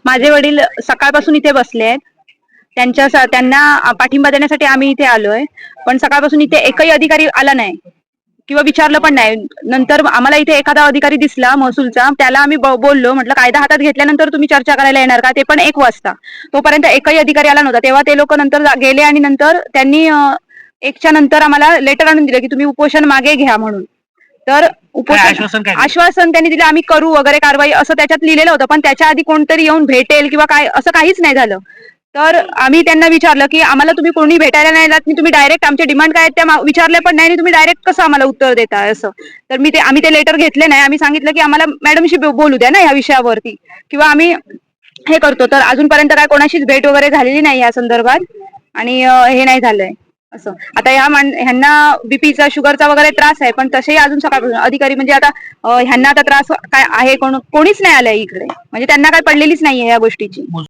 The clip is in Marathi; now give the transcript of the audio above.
माझे वडील सकाळपासून इथे बसले आहेत. त्यांना पाठिंबा देण्यासाठी आम्ही इथे आलोय. पण सकाळपासून इथे एकही अधिकारी आला नाही किंवा विचारलं पण नाही. नंतर आम्हाला इथे एखादा अधिकारी दिसला महसूलचा, त्याला आम्ही बोललो, म्हटलं कायदा हातात घेतल्यानंतर तुम्ही चर्चा करायला येणार का? ते पण 1 वाजता. तोपर्यंत एकही अधिकारी आला नव्हता. तेव्हा ते लोक नंतर गेले आणि नंतर त्यांनी 1च्या नंतर आम्हाला लेटर आणून दिलं की तुम्ही उपोषण मागे घ्या म्हणून. तर आश्वासन त्यांनी दिलं, आम्ही करू वगैरे कारवाई असं त्याच्यात लिहिलेलं होतं. पण त्याच्या आधी कोणतरी येऊन भेटेल किंवा काय असं काहीच नाही झालं. तर आम्ही त्यांना विचारलं की आम्हाला तुम्ही कोणी भेटायला नाही आलात, तुम्ही डायरेक्ट आमचे डिमांड काय आहेत त्या विचारले पण नाही आणि तुम्ही डायरेक्ट कसं आम्हाला उत्तर देताय असं. तर आम्ही ते लेटर घेतले नाही. आम्ही सांगितलं की आम्हाला मॅडमशी बोलू द्या ना या विषयावरती, किंवा आम्ही हे करतो. तर अजूनपर्यंत काय कोणाशीच भेट वगैरे झालेली नाही या संदर्भात आणि हे नाही झालंय असं. आता ह्यांना बीपीचा शुगरचा वगैरे त्रास आहे, पण तसेही अजून सकाळपासून अधिकारी म्हणजे आता ह्यांना आता त्रास काय आहे कोणीच नाही आलंय इकडे, म्हणजे त्यांना काय पडलेलीच नाहीये या गोष्टीची.